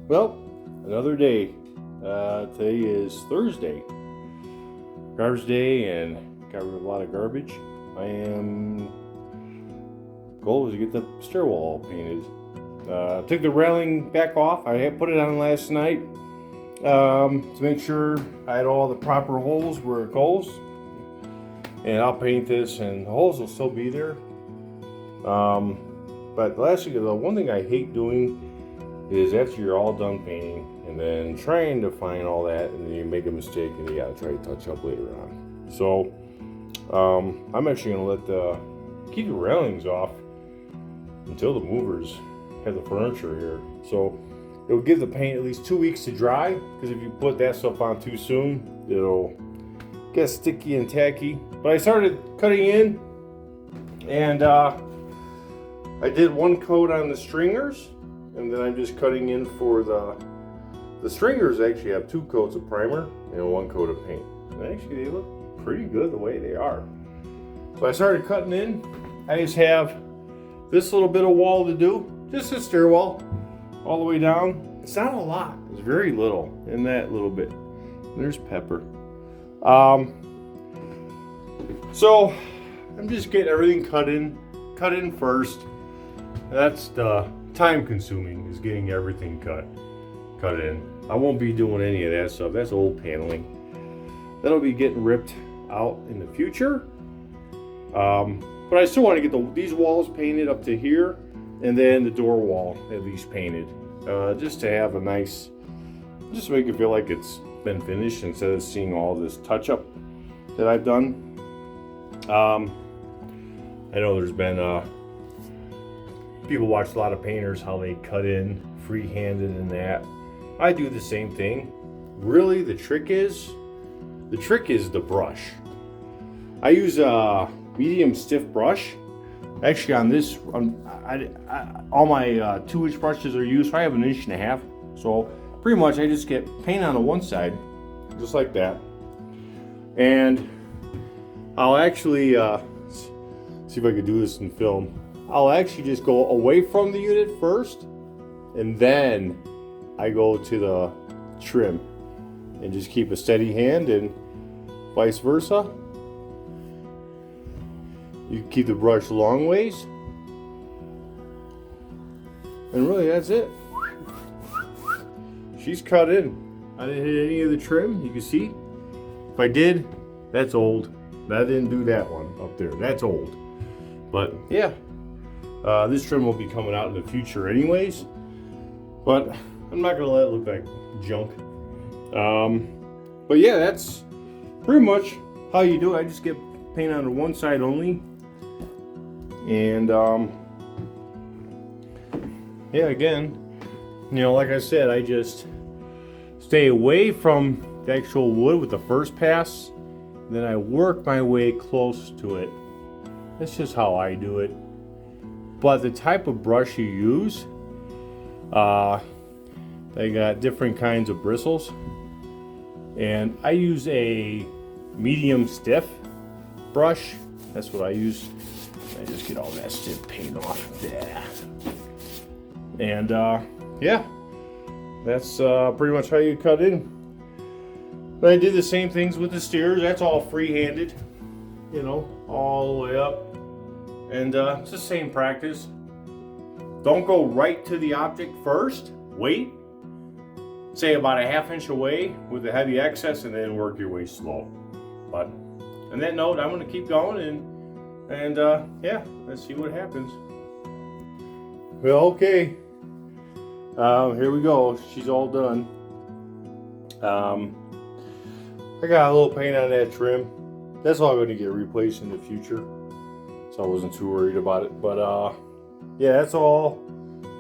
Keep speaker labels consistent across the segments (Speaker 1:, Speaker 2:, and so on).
Speaker 1: Well, another day. Today is Thursday, garbage day, and got rid of a lot of garbage. Goal is to get the stairwell all painted. Took the railing back off. I had put it on last night to make sure I had all the proper holes where it goes. And I'll paint this, and the holes will still be there. But the one thing I hate doing is after you're all done painting and then trying to find all that, and then you make a mistake and you gotta try to touch up later on. So I'm actually gonna keep the railings off until the movers have the furniture here. So it'll give the paint at least 2 weeks to dry, because if you put that stuff on too soon, it'll get sticky and tacky. But I started cutting in, and I did one coat on the stringers, and then I'm just cutting in for the stringers. Actually have 2 coats of primer and 1 coat of paint. And actually they look pretty good the way they are. So I started cutting in. I just have this little bit of wall to do, just a stairwell all the way down. It's not a lot, it's very little in that little bit. There's Pepper. So I'm just getting everything cut in first. That's the time consuming, is getting everything cut in. I won't be doing any of that stuff. That's old paneling. That'll be getting ripped out in the future. But I still want to get these walls painted up to here, and then the door wall at least painted, just to have a nice, just to make it feel like it's been finished instead of seeing all this touch up that I've done. I know there's been people watch a lot of painters, how they cut in free-handed and that. I do the same thing. Really, the trick is the brush. I use a medium stiff brush. Actually, on this, all my 2-inch brushes are used. So I have 1.5 inches. So pretty much, I just get paint on the one side, just like that, and I'll actually see if I could do this in film. I'll actually just go away from the unit first, and then I go to the trim, and just keep a steady hand, and vice versa. You keep the brush long ways, and really that's it. She's cut in. I didn't hit any of the trim, you can see. If I did, that's old. I didn't do that one up there, that's old. But yeah, this trim will be coming out in the future anyways, but I'm not gonna let it look like junk. But yeah, that's pretty much how you do it. I just get paint on the one side only, and yeah, again, like I said, I just stay away from the actual wood with the first pass, then I work my way close to it. That's just how I do it. But the type of brush you use, they got different kinds of bristles, and I use a medium stiff brush. That's what I use. I just get all that stiff paint off there, and yeah, that's pretty much how you cut in. But I did the same things with the stairs. That's all free-handed, all the way up. And it's the same practice. Don't go right to the object first. Wait. Say about a 1/2 inch away with the heavy excess, and then work your way slow. But on that note, I'm going to keep going, and yeah, let's see what happens. Well, okay. Here we go. She's all done. I got a little paint on that trim. That's all going to get replaced in the future, so I wasn't too worried about it. But yeah, that's all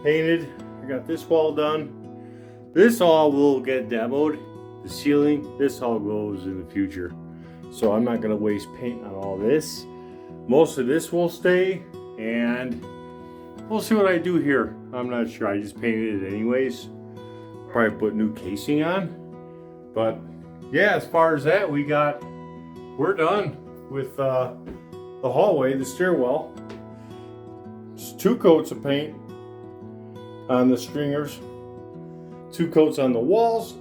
Speaker 1: painted. I got this wall done. This all will get demoed. The ceiling, this all goes in the future, so I'm not going to waste paint on all this. Most of this will stay, and we'll see what I do here. I'm not sure. I just painted it anyways. Probably put new casing on. But yeah, as far as that, we're done with the hallway, the stairwell. Just 2 coats of paint on the stringers, 2 coats on the walls,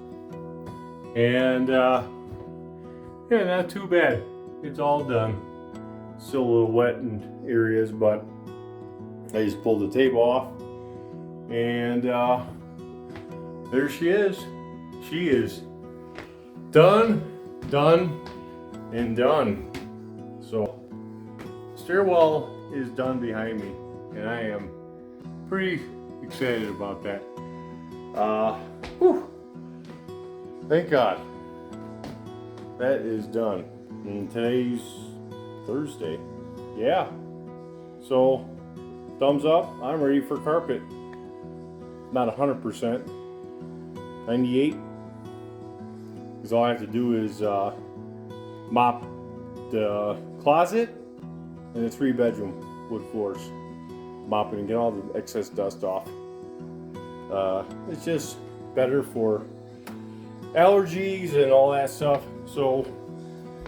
Speaker 1: and yeah, not too bad. It's all done. Still a little wet in areas, but I just pulled the tape off, and there she is. She is done, and done. So stairwell is done behind me, and I am pretty excited about that. Whew. Thank God that is done. And today's Thursday. Yeah. So thumbs up. I'm ready for carpet. Not 100%. 98. Because all I have to do is mop the closet and the 3-bedroom wood floors. Mop it and get all the excess dust off. It's just better for allergies and all that stuff. So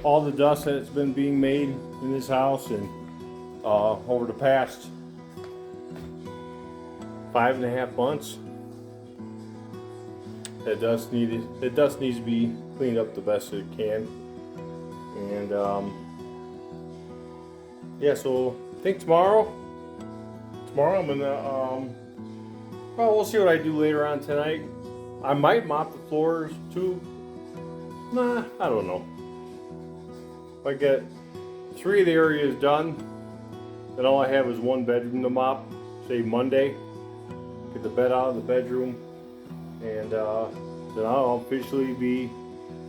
Speaker 1: all the dust that's been being made in this house and over the past 5.5 months, that dust needs to be cleaned up the best it can. And yeah, so I think tomorrow I'm gonna well, we'll see what I do later on tonight. I might mop the floors too. Nah, I don't know. If I get 3 of the areas done, then all I have is 1 bedroom to mop. Say Monday, get the bed out of the bedroom, and then I'll officially be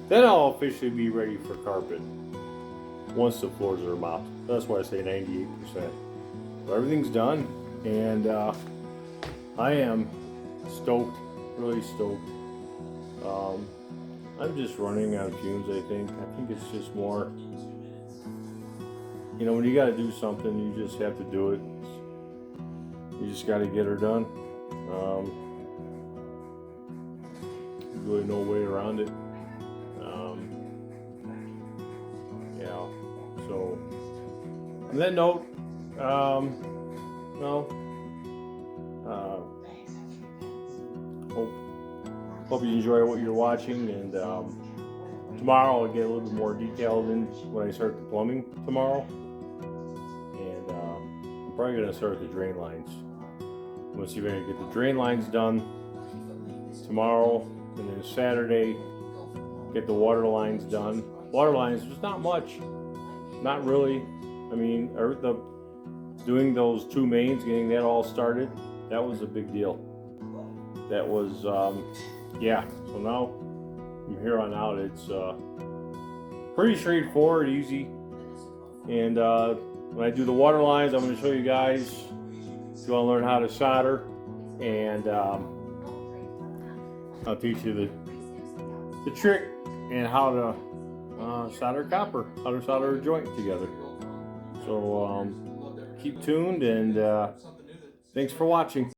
Speaker 1: ready for carpet once the floors are mopped. That's why I say 98%. So everything's done, and I am stoked, really stoked. I'm just running on fumes, I think. I think it's just more, you know, when you gotta do something, you just have to do it. You just gotta get her done. There's really no way around it. Yeah, so on that note, hope you enjoy what you're watching, and tomorrow I'll get a little bit more detailed in when I start the plumbing tomorrow, and I'm probably going to start the drain lines. I'm going to see if I can get the drain lines done tomorrow, and then Saturday get the water lines done. Water lines, there's not much, not really. I mean, doing those 2 mains, getting that all started, that was a big deal. That was yeah, so now from here on out it's pretty straightforward, easy. And when I do the water lines, I'm going to show you guys if you want to learn how to solder, and I'll teach you the trick and how to solder copper, how to solder a joint together. So keep tuned, and thanks for watching.